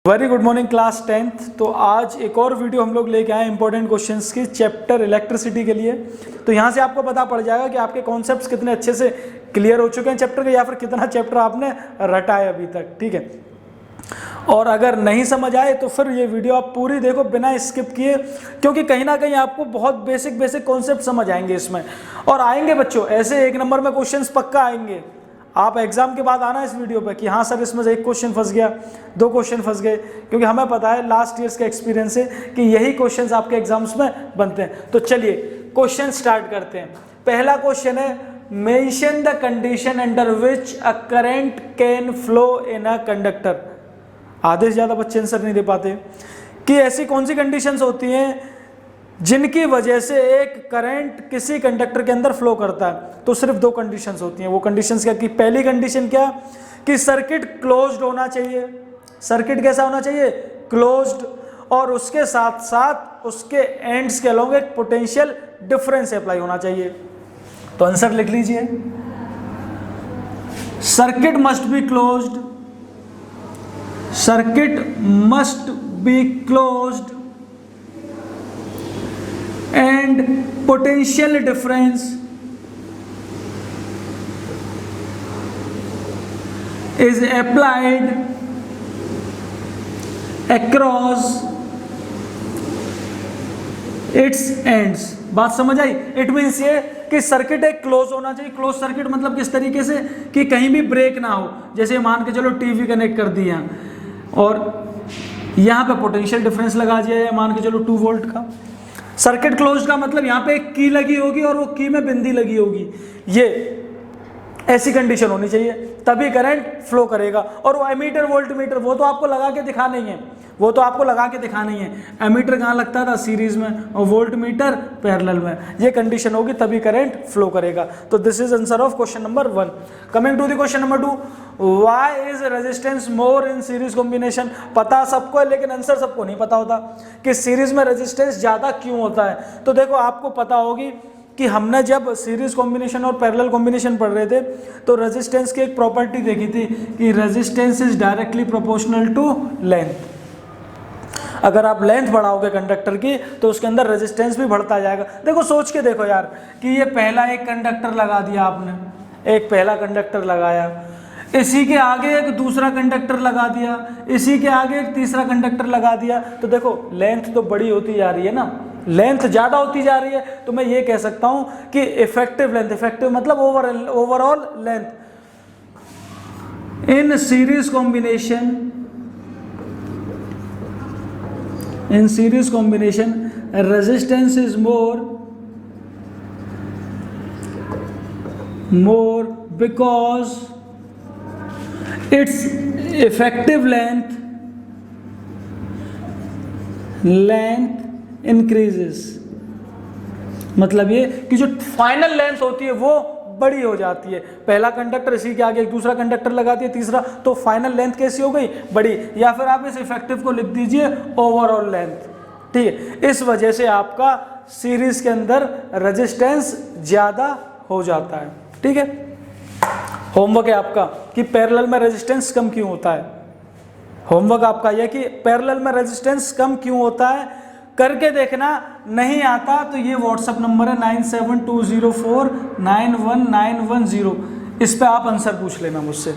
Very good morning class 10th। तो आज एक और वीडियो हम लोग लेके आए इंपॉर्टेंट क्वेश्चंस की चैप्टर इलेक्ट्रिसिटी के लिए। तो यहाँ से आपको पता पड़ जाएगा कि आपके कॉन्सेप्ट्स कितने अच्छे से क्लियर हो चुके हैं चैप्टर के, या फिर कितना चैप्टर आपने रटा है अभी तक। ठीक है, और अगर नहीं समझ आए तो फिर ये वीडियो आप पूरी देखो बिना स्किप किए, क्योंकि कहीं ना कहीं आपको बहुत बेसिक कॉन्सेप्ट समझ आएंगे इसमें। और आएंगे बच्चों, ऐसे एक नंबर में क्वेश्चंस पक्का आएंगे। आप एग्जाम के बाद आना इस वीडियो पे कि हाँ सर इसमें से एक क्वेश्चन फंस गया, दो क्वेश्चन फंस गए, क्योंकि हमें पता है लास्ट ईयर्स का एक्सपीरियंस है कि यही क्वेश्चंस आपके एग्जाम्स में बनते हैं। तो चलिए क्वेश्चन स्टार्ट करते हैं। पहला क्वेश्चन है, mention the condition under which a current can flow in a conductor. आधे से ज़्यादा बच्चे आंसर नहीं दे पाते कि ऐसी कौन सी कंडीशंस होती हैं जिनकी वजह से एक करंट किसी कंडक्टर के अंदर फ्लो करता है। तो सिर्फ दो कंडीशंस होती हैं। वो कंडीशंस क्या कि पहली कंडीशन क्या कि सर्किट क्लोज्ड होना चाहिए। सर्किट कैसा होना चाहिए? क्लोज्ड, और उसके साथ साथ उसके एंड्स के अलोंग एक पोटेंशियल डिफरेंस अप्लाई होना चाहिए। तो आंसर लिख लीजिए, circuit must be closed, circuit must be closed and potential difference is applied across its ends। बात समझ आई? इट मीन्स ये कि सर्किट एक क्लोज होना चाहिए। क्लोज सर्किट मतलब किस तरीके से कि कहीं भी ब्रेक ना हो। जैसे मान के चलो टीवी कनेक्ट कर दिया और यहाँ पे पोटेंशियल डिफरेंस लगा दिया, मान के चलो 2 वोल्ट का। सर्किट क्लोज का मतलब यहाँ पे एक की लगी होगी और वो की में बिंदी लगी होगी। ये ऐसी कंडीशन होनी चाहिए, तभी करंट फ्लो करेगा। और वो एमीटर वोल्ट मीटर वो तो आपको लगा के दिखा नहीं है, वो तो आपको लगा के दिखा नहीं है। एमीटर कहाँ लगता था? सीरीज में, और वोल्ट मीटर पैरेलल में। ये कंडीशन होगी तभी करंट फ्लो करेगा। तो this is answer of question number 1। Coming to the question number 2, why is resistance more in series combination. पता सबको है लेकिन आंसर सबको नहीं पता होता कि सीरीज में रेजिस्टेंस ज्यादा क्यों होता है। तो देखो आपको पता होगी कि हमने जब सीरीज कॉम्बिनेशन और पैरेलल कॉम्बिनेशन पढ़ रहे थे तो रेजिस्टेंस की एक प्रॉपर्टी देखी थी कि resistance is directly proportional to length. अगर आप लेंथ बढ़ाओगे कंडक्टर की तो उसके अंदर रेजिस्टेंस भी बढ़ता जाएगा। देखो सोच के देखो यार कि ये पहला एक कंडक्टर लगा दिया आपने, एक पहला कंडक्टर लगाया, इसी के आगे एक दूसरा कंडक्टर लगा दिया, इसी के आगे एक तीसरा कंडक्टर लगा दिया। तो देखो लेंथ तो बड़ी होती जा रही है ना, लेंथ ज़्यादा होती जा रही है। तो मैं ये कह सकता हूँ कि इफेक्टिव लेंथ, इफेक्टिव मतलब overall length in series combination, in series combination resistance is more because its effective length increases। मतलब ये कि जो फाइनल लेंथ होती है वो बड़ी हो जाती है। पहला कंडक्टर इसी के आगे एक दूसरा कंडक्टर लगा दिया, तीसरा, तो फाइनल लेंथ कैसी हो गई? बड़ी। या फिर आप इस इफेक्टिव को लिख दीजिए ओवरऑल लेंथ। ठीक है, इस वजह से आपका सीरीज के अंदर रेजिस्टेंस ज्यादा हो जाता है। ठीक है, होमवर्क है आपका कि पैरेलल में रेजिस्टेंस कम क्यों होता है। होमवर्क आपका यह कि पैरेलल में रेजिस्टेंस कम क्यों होता है करके देखना। नहीं आता तो ये व्हाट्सएप नंबर है 9720491910, इस पे आप आंसर पूछ लेना मुझसे।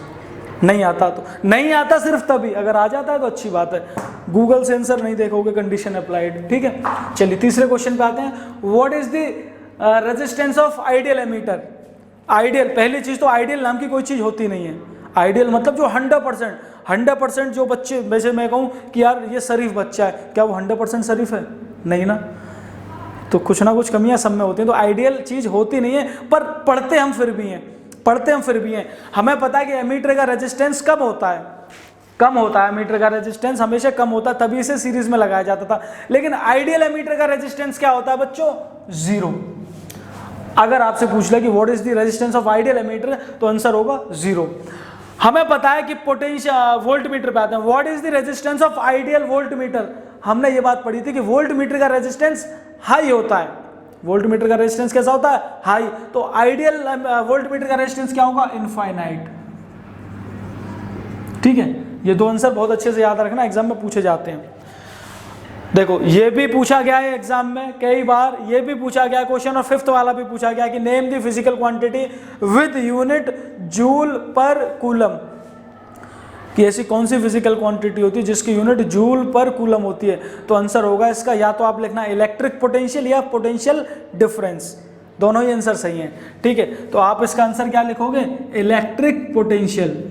नहीं आता तो नहीं आता, सिर्फ तभी। अगर आ जाता है तो अच्छी बात है, गूगल से आंसर नहीं देखोगे, कंडीशन अप्लाइड। ठीक है, चलिए तीसरे क्वेश्चन पे आते हैं। What is the resistance of ideal ammeter. Ideal, पहली चीज तो आइडियल नाम की कोई चीज होती नहीं है। आइडियल मतलब जो 100% जो बच्चे, वैसे मैं कहूँ कि यार ये शरीफ बच्चा है, क्या वो 100% शरीफ है? नहीं ना, तो कुछ ना कुछ कमियां सब में होती हैं। तो आइडियल चीज होती नहीं है, पर पढ़ते हम फिर भी हैं। हमें पता है कि एमीटर का रेजिस्टेंस कम होता है, एमीटर का रेजिस्टेंस हमेशा कम होता है, तभी इसे सीरीज में लगाया जाता था। लेकिन आइडियल एमीटर का रेजिस्टेंस क्या होता है बच्चों? 0। अगर आपसे पूछ ले कि what is the resistance of ideal ammeter, तो आंसर होगा 0। हमें पता है कि पोटेंशियल वोल्ट मीटर पे आते हैं। What is the resistance of ideal volt meter. हमने ये बात पढ़ी थी कि वोल्ट मीटर का रेजिस्टेंस हाई होता है। वोल्ट मीटर का रेजिस्टेंस कैसा होता है? हाई। तो आइडियल वोल्ट मीटर का रेजिस्टेंस क्या होगा? इनफाइनाइट। ठीक है, ये दो आंसर बहुत अच्छे से याद रखना, एग्जाम में पूछे जाते हैं। देखो ये भी पूछा गया है एग्जाम में कई बार, ये भी पूछा गया क्वेश्चन, और फिफ्थ वाला भी पूछा गया कि name the physical quantity with unit joule पर कूलम, कि ऐसी कौन सी फिजिकल क्वांटिटी होती है जिसकी यूनिट जूल पर कूलम होती है। तो आंसर होगा इसका या तो आप लिखना इलेक्ट्रिक पोटेंशियल या पोटेंशियल डिफरेंस, दोनों ही आंसर सही हैं, ठीक है। तो आप इसका आंसर क्या लिखोगे, इलेक्ट्रिक पोटेंशियल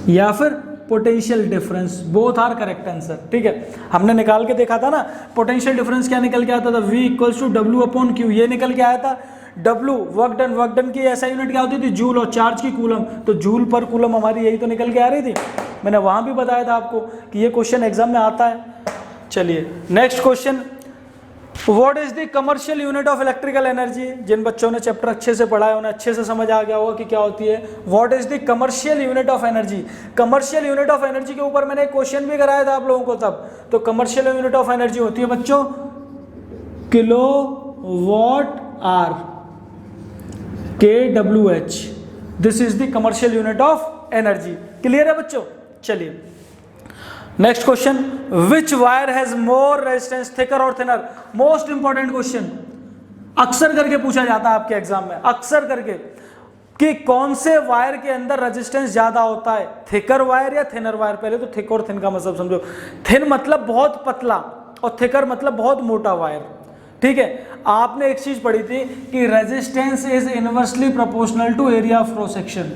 या फिर potential difference, both are correct answer, ठीक है। हमने निकाल के देखा था ना, पोटेंशियल डिफरेंस क्या निकल के आता था, V इक्वल्स टू W/Q, ये निकल के आया था। W वर्क डन की ऐसा यूनिट क्या होती थी, जूल, और चार्ज की कूलम, तो जूल पर कूलम हमारी यही तो निकल के आ रही थी। मैंने वहां भी बताया था आपको कि ये क्वेश्चन एग्जाम में आता है। चलिए next question, what is the commercial unit of electrical energy. जिन बच्चों ने चैप्टर अच्छे से पढ़ा है उन्हें अच्छे से समझ आ गया होगा कि क्या होती है। What is the commercial unit of energy. Commercial unit of energy के ऊपर मैंने एक क्वेश्चन भी कराया था आप लोगों को तब। तो कमर्शियल यूनिट ऑफ एनर्जी होती है बच्चों kilo watt hour, kWh, this is the commercial unit of energy. Clear है बच्चों। चलिए next question, which wire has more resistance, thicker और थिनर। मोस्ट इंपॉर्टेंट क्वेश्चन, अक्सर करके पूछा जाता है आपके एग्जाम में, अक्सर करके, कि कौन से वायर के अंदर रेजिस्टेंस ज्यादा होता है, थिकर वायर या थिनर वायर। पहले तो थिक और थिन का मतलब समझो। थिन मतलब बहुत पतला और थिकर मतलब बहुत मोटा वायर, ठीक है। आपने एक चीज पढ़ी थी कि resistance is inversely proportional to area of cross section.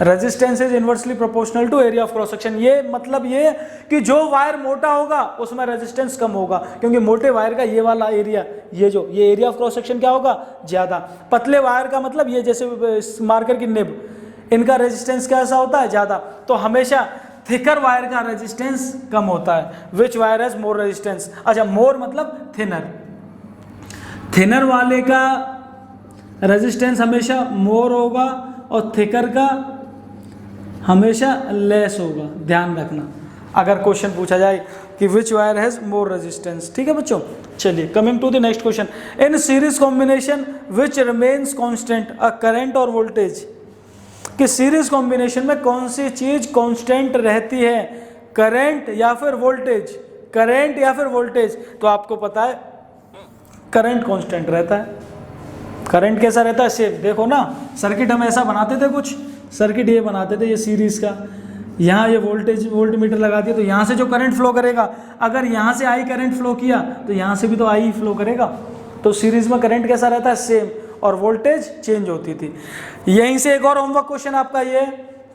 Resistance is inversely proportional to area of cross section. ये मतलब ये कि जो वायर मोटा होगा उसमें रेजिस्टेंस कम होगा, क्योंकि मोटे वायर का ये वाला एरिया, ये एरिया ऑफ क्रॉस सेक्शन क्या होगा, ज्यादा। पतले वायर का मतलब ये जैसे मार्कर की निब, इनका रेजिस्टेंस कैसा होता है, ज्यादा। तो हमेशा थिकर वायर का रेजिस्टेंस कम होता है। विच वायर हैज मोर रेजिस्टेंस। अच्छा, मोर मतलब थिनर, थिनर वाले का रेजिस्टेंस हमेशा मोर होगा और थिकर का हमेशा लेस होगा, ध्यान रखना अगर क्वेश्चन पूछा जाए कि which wire has more resistance, ठीक है बच्चों। चलिए coming to the next question, in series combination which remains constant, a current और वोल्टेज। कि सीरीज कॉम्बिनेशन में कौन सी चीज कांस्टेंट रहती है, करंट या फिर वोल्टेज, करंट या फिर वोल्टेज। तो आपको पता है करंट कांस्टेंट रहता है। करंट कैसा रहता है, सेम। देखो ना सर्किट हम ऐसा बनाते थे, कुछ सर्किट ये बनाते थे, ये सीरीज का, यहाँ ये वोल्ट मीटर लगा दिया, तो यहाँ से जो करंट फ्लो करेगा, अगर यहाँ से आई करंट फ्लो किया तो यहाँ से भी तो आई फ्लो करेगा। तो सीरीज में करंट कैसा रहता है, सेम, और वोल्टेज चेंज होती थी। यहीं से एक और होमवर्क क्वेश्चन आपका ये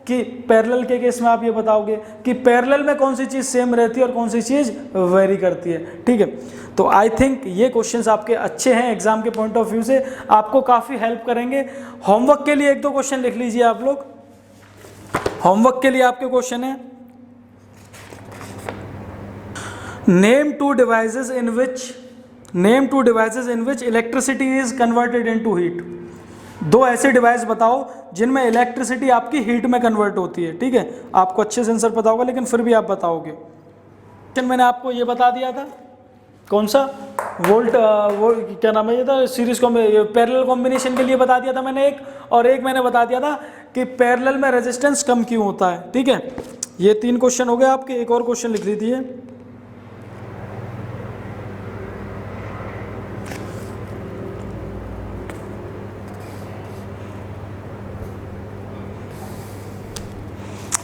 कि पैरेलल के केस में आप ये बताओगे कि पैरेलल में कौन सी चीज़ सेम रहती है और कौन सी चीज़ वेरी करती है, ठीक है। तो आई थिंक ये क्वेश्चंस आपके अच्छे हैं, एग्जाम के पॉइंट ऑफ व्यू से आपको काफ़ी हेल्प करेंगे। होमवर्क के लिए एक दो क्वेश्चन लिख लीजिए आप लोग। होमवर्क के लिए आपके क्वेश्चन है, name two devices in which electricity is converted into heat. दो ऐसे डिवाइस बताओ जिनमें इलेक्ट्रिसिटी आपकी हीट में कन्वर्ट होती है, ठीक है। आपको अच्छे से आंसर पता होगा लेकिन फिर भी आप बताओगे। मैंने आपको ये बता दिया था, कौन सा वो क्या नाम है, ये था सीरीज पैरेलल कॉम्बिनेशन के लिए बता दिया था मैंने एक, और एक मैंने बता दिया था कि पैरेलल में रेजिस्टेंस कम क्यों होता है, ठीक है। ये 3 क्वेश्चन हो गए आपके। एक और क्वेश्चन लिख लीजिए,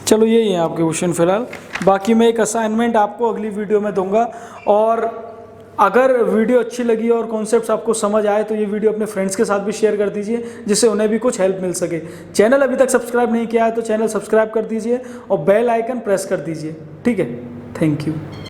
चलो यही है आपके क्वेश्चन फिलहाल। बाकी मैं एक असाइनमेंट आपको अगली वीडियो में दूंगा, और अगर वीडियो अच्छी लगी और कॉन्सेप्ट्स आपको समझ आए तो ये वीडियो अपने फ्रेंड्स के साथ भी शेयर कर दीजिए, जिससे उन्हें भी कुछ हेल्प मिल सके। चैनल अभी तक सब्सक्राइब नहीं किया है तो चैनल सब्सक्राइब कर दीजिए और बेल आइकन प्रेस कर दीजिए, ठीक है। Thank you.